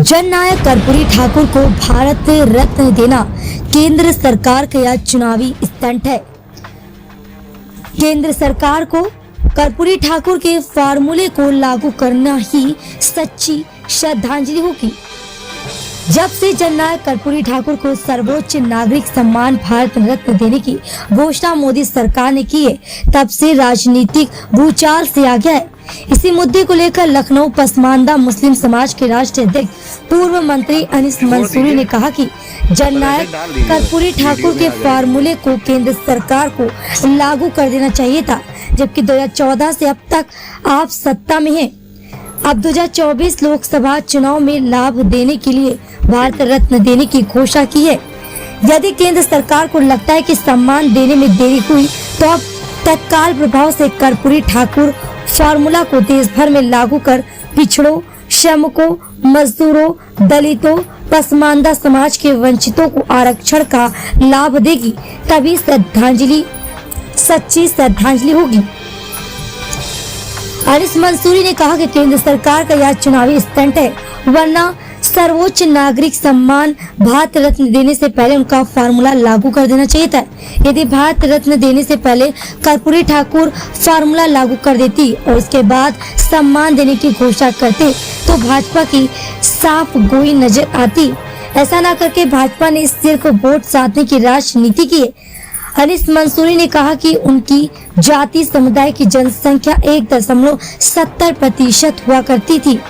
जननायक कर्पूरी ठाकुर को भारत रत्न देना केंद्र सरकार का यह चुनावी स्टंट है। केंद्र सरकार को कर्पूरी ठाकुर के फार्मूले को लागू करना ही सच्ची श्रद्धांजलि होगी। जब से जननायक कर्पूरी ठाकुर को सर्वोच्च नागरिक सम्मान भारत रत्न देने की घोषणा मोदी सरकार ने की है, तब से राजनीतिक भूचाल से आ गया है। इसी मुद्दे को लेकर लखनऊ पसमानदा मुस्लिम समाज के राष्ट्रीय अध्यक्ष पूर्व मंत्री अनीस मंसूरी ने कहा कि जननायक कर्पूरी ठाकुर के फार्मूले को केंद्र सरकार को लागू कर देना चाहिए था, जबकि 2014 से अब तक आप सत्ता में हैं। अब 2024 लोकसभा चुनाव में लाभ देने के लिए भारत रत्न देने की घोषणा की है। यदि केंद्र सरकार को लगता है कि सम्मान देने में देरी हुई, तो अब तत्काल प्रभाव से कर्पूरी ठाकुर फार्मूला को देश भर में लागू कर पिछड़ों, श्रमिकों, मजदूरों, दलितों, पसमानदा समाज के वंचितों को आरक्षण का लाभ देगी, तभी सच्ची श्रद्धांजलि होगी। अनीस मंसूरी ने कहा कि केंद्र सरकार का यह चुनावी स्टंट है, वरना सर्वोच्च नागरिक सम्मान भारत रत्न देने से पहले उनका फार्मूला लागू कर देना चाहिए था। यदि भारत रत्न देने से पहले कर्पूरी ठाकुर फार्मूला लागू कर देती और उसके बाद सम्मान देने की घोषणा करते, तो भाजपा की साफ गोई नजर आती। ऐसा न करके भाजपा ने सिर्फ वोट साधने की राजनीति की है। अनीस मंसूरी ने कहा कि उनकी जाति समुदाय की जनसंख्या 1.70% हुआ करती थी।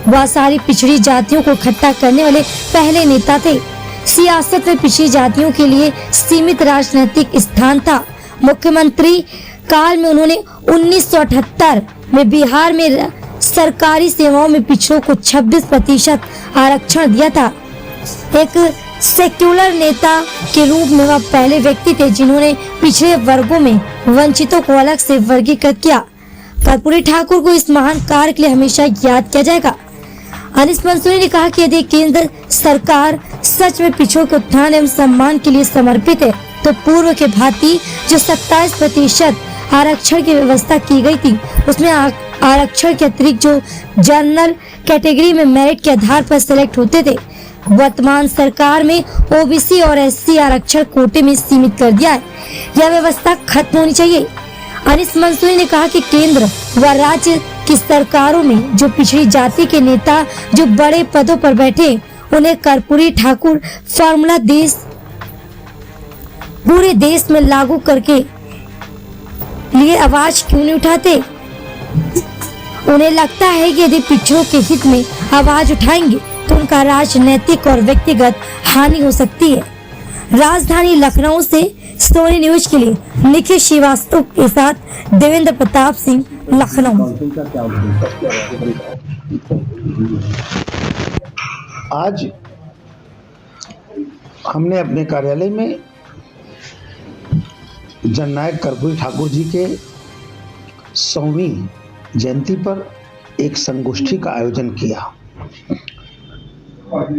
वह सारी पिछड़ी जातियों को इकट्ठा करने वाले पहले नेता थे। सियासत में पिछड़ी जातियों के लिए सीमित राजनीतिक स्थान था। मुख्यमंत्री काल में उन्होंने 1978 में बिहार में सरकारी सेवाओं में पिछड़ों को 26% आरक्षण दिया था। एक सेक्युलर नेता के रूप में वह पहले व्यक्ति थे जिन्होंने पिछड़े वर्गों में वंचितों को अलग से वर्गीकृत किया। कर्पूरी ठाकुर को इस महान कार्य के लिए हमेशा याद किया जाएगा। अनीस मंसूरी ने कहा कि यदि केंद्र सरकार सच में पिछड़ों के उत्थान एवं सम्मान के लिए समर्पित है, तो पूर्व के भांति जो 27% आरक्षण की व्यवस्था की गई थी, उसमें आरक्षण के अतिरिक्त जो जनरल कैटेगरी में मेरिट के आधार पर सिलेक्ट होते थे, वर्तमान सरकार में ओबीसी और एससी आरक्षण कोटे में सीमित कर दिया है। यह व्यवस्था खत्म होनी चाहिए। अनीस मंसूरी ने कहा कि केंद्र व राज्य की सरकारों में जो पिछड़ी जाति के नेता जो बड़े पदों पर बैठे, उन्हें कर्पूरी ठाकुर फार्मूला पूरे देश में लागू करके लिए आवाज क्यों नहीं उठाते? उन्हें लगता है कि यदि पिछड़ों के हित में आवाज उठाएंगे तो उनका राजनीतिक और व्यक्तिगत हानि हो सकती है। राजधानी लखनऊ से सोनी न्यूज के लिए निखिल श्रीवास्तव के साथ देवेंद्र प्रताप सिंह, लखनऊ। आज हमने अपने कार्यालय में जननायक कर्पूरी ठाकुर जी के 100वीं जयंती पर एक संगोष्ठी का आयोजन किया।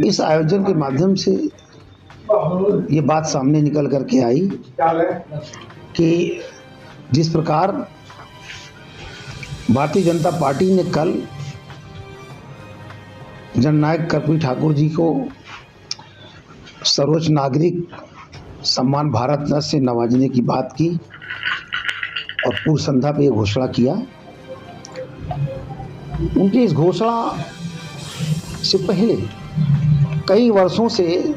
इस आयोजन के माध्यम से ये बात सामने निकल करके आई कि जिस प्रकार भारतीय जनता पार्टी ने कल जननायक कर्पूरी ठाकुर जी को सर्वोच्च नागरिक सम्मान भारत रत्न से नवाजने की बात की और पूर्व संध्या पे घोषणा किया। उनकी इस घोषणा से पहले कई वर्षों से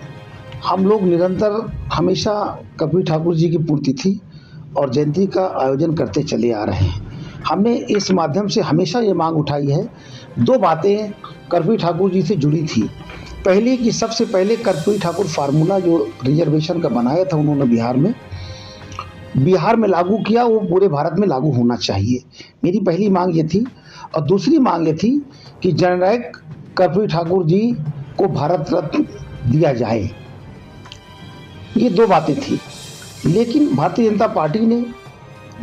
हम लोग निरंतर हमेशा कर्पूरी ठाकुर जी की पुण्यतिथि और जयंती का आयोजन करते चले आ रहे हैं। हमने इस माध्यम से हमेशा ये मांग उठाई है। दो बातें कर्पूरी ठाकुर जी से जुड़ी थी। पहली कि सबसे पहले कर्पूरी ठाकुर फार्मूला जो रिजर्वेशन का बनाया था उन्होंने बिहार में लागू किया, वो पूरे भारत में लागू होना चाहिए। मेरी पहली मांग ये थी। और दूसरी मांग ये थी कि जननायक कर्पूरी ठाकुर जी को भारत रत्न दिया जाए। ये दो बातें थी। लेकिन भारतीय जनता पार्टी ने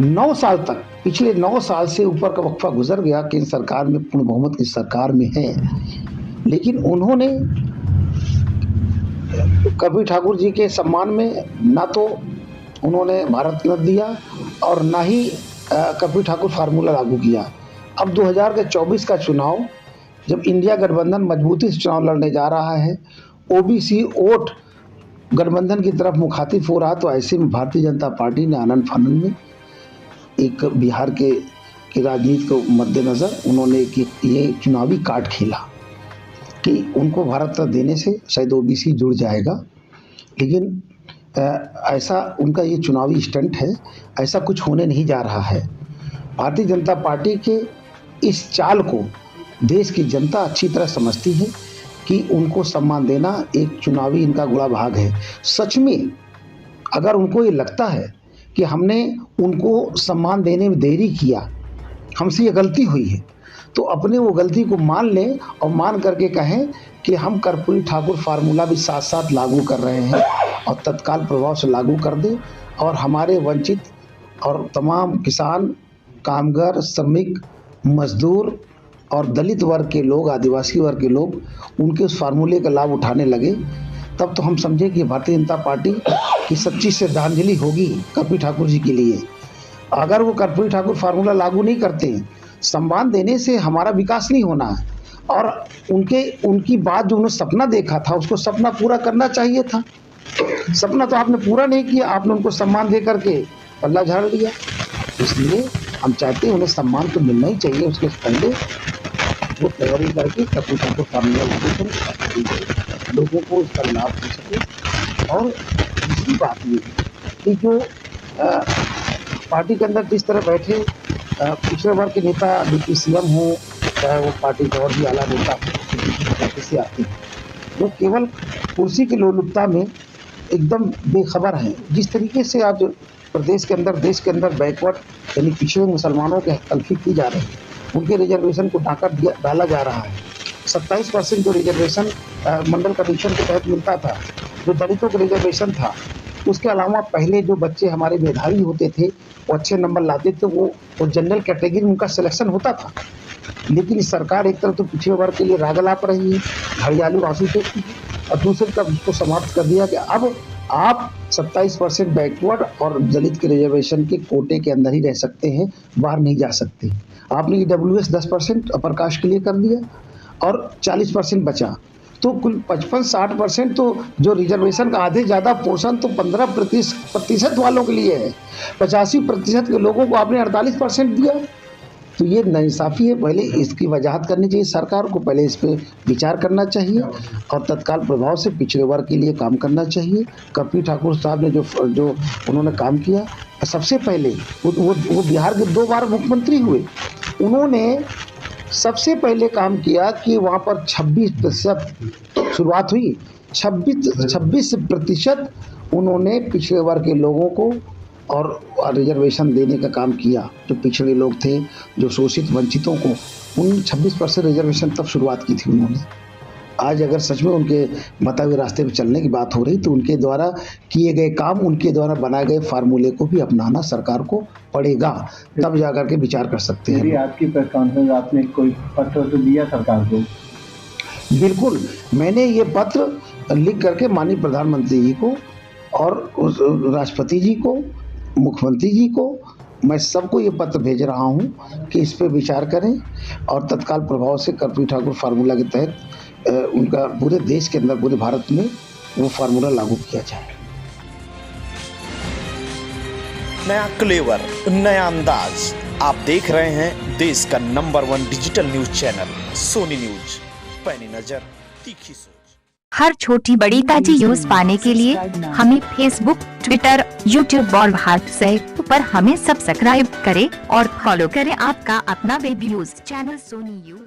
9 साल तक, पिछले 9 साल से ऊपर का वक्फा गुजर गया, केंद्र सरकार में पूर्ण बहुमत की सरकार में है, लेकिन उन्होंने कर्पूरी ठाकुर जी के सम्मान में ना तो उन्होंने भारत रत्न दिया और ना ही कर्पूरी ठाकुर फार्मूला लागू किया। अब 2024 का चुनाव जब इंडिया गठबंधन मजबूती से चुनाव लड़ने जा रहा है, ओबीसी वोट गठबंधन की तरफ मुखातिब हो रहा, तो ऐसे में भारतीय जनता पार्टी ने आनन फानन में एक बिहार के राजनीति को मद्देनज़र उन्होंने ये चुनावी कार्ड खेला कि उनको भारत रत्न देने से शायद ओबीसी जुड़ जाएगा। लेकिन ऐसा उनका ये चुनावी स्टंट है, ऐसा कुछ होने नहीं जा रहा है। भारतीय जनता पार्टी के इस चाल को देश की जनता अच्छी तरह समझती है कि उनको सम्मान देना एक चुनावी इनका गुड़ा भाग है। सच में अगर उनको ये लगता है कि हमने उनको सम्मान देने में देरी किया, हमसे ये गलती हुई है, तो अपने वो गलती को मान लें और मान करके कहें कि हम कर्पूरी ठाकुर फार्मूला भी साथ साथ लागू कर रहे हैं और तत्काल प्रभाव से लागू कर दें और हमारे वंचित और तमाम किसान, कामगार, श्रमिक, मजदूर और दलित वर्ग के लोग, आदिवासी वर्ग के लोग उनके उस फार्मूले का लाभ उठाने लगे, तब तो हम समझे कि भारतीय जनता पार्टी की सच्ची श्रद्धांजलि होगी कर्पूरी ठाकुर जी के लिए। अगर वो कर्पूरी ठाकुर फार्मूला लागू नहीं करते, सम्मान देने से हमारा विकास नहीं होना है और उनकी बात जो उन्होंने सपना देखा था, उसको सपना पूरा करना चाहिए था। सपना तो आपने पूरा नहीं किया, आपने उनको सम्मान दे करके पल्ला झाड़ लिया। इसलिए हम चाहते हैं उन्हें सम्मान तो मिलना ही चाहिए, उसके पहले वो तैयारी करके कर्पूरी ठाकुर फार्मूला लागू करें, लोगों को इसका लाभ हो सके। और दूसरी बात ये कि जो पार्टी के अंदर जिस तरह बैठे पिछड़े वर्ग के नेता, डिप्टी सीएम हो, चाहे वो पार्टी के और भी आला नेता पार्टी से आते हैं, वो केवल कुर्सी की लोलुपता में एकदम बेखबर हैं। जिस तरीके से आज प्रदेश के अंदर, देश के अंदर बैकवर्ड यानी पिछड़े मुसलमानों के तलफी की जा रही है, उनके रिजर्वेशन को डाला जा रहा है। 27% जो रिजर्वेशन मंडल कमीशन के तहत मिलता था, जो दलितों का रिजर्वेशन था, उसके अलावा पहले जो बच्चे हमारे मेधावी होते थे, वो अच्छे नंबर लाते थे, वो जनरल कैटेगरी में उनका सिलेक्शन होता था। लेकिन इस सरकार एक तरफ तो पिछड़े वर्ग के लिए रागल आप रही है, घड़ियालू आंसू फेंकती है, और दूसरी तरफ उसको समाप्त कर दिया कि अब आप 27% बैकवर्ड और दलित के रिजर्वेशन के कोटे के अंदर ही रह सकते हैं, बाहर नहीं जा सकते। आपने ईडब्ल्यूएस 10% अपर कास्ट के लिए कर दिया और 40% बचा, तो कुल 55-60% तो जो रिजर्वेशन का आधे ज़्यादा पोर्शन तो 15% वालों के लिए है। 85% के लोगों को आपने 48% दिया, तो ये नाइंसाफ़ी है। पहले इसकी वजाहत करनी चाहिए सरकार को, पहले इस पर विचार करना चाहिए और तत्काल प्रभाव से पिछड़े वर्ग के लिए काम करना चाहिए। कर्पूरी ठाकुर साहब ने जो उन्होंने काम किया, सबसे पहले वो बिहार के 2 बार मुख्यमंत्री हुए, उन्होंने सबसे पहले काम किया कि वहाँ पर 26% शुरुआत हुई, 26% उन्होंने पिछड़े वर्ग के लोगों को और रिजर्वेशन देने का काम किया। जो पिछड़े लोग थे, जो शोषित वंचितों को, उन 26% रिजर्वेशन तब शुरुआत की थी उन्होंने। आज अगर सच में उनके बताए हुए रास्ते पर चलने की बात हो रही, तो उनके द्वारा किए गए काम, उनके द्वारा बनाए गए फार्मूले को भी अपनाना सरकार को पड़ेगा, तब जाकर के विचार कर सकते हैं। आपकी प्रेस कॉन्फ्रेंस, आपने कोई पत्र तो दिया सरकार को? बिल्कुल, मैंने ये पत्र लिख करके माननीय प्रधानमंत्री जी को और राष्ट्रपति जी को, मुख्यमंत्री जी को, मैं सबको ये पत्र भेज रहा हूँ कि इस पर विचार करें और तत्काल प्रभाव से कर्पूरी ठाकुर फार्मूला के तहत उनका पूरे देश के अंदर, पूरे भारत में वो फार्मूला लागू किया जाए। नया क्लेवर, नया अंदाज, आप देख रहे हैं देश का number 1 digital news channel Sony news. पैनी नजर, तीखी सोच। हर छोटी बड़ी ताजी न्यूज पाने के लिए हमें फेसबुक, ट्विटर, यूट्यूब और व्हाट्सएप पर हमें सब्सक्राइब करें और फॉलो करें आपका अपना web news channel Sony news.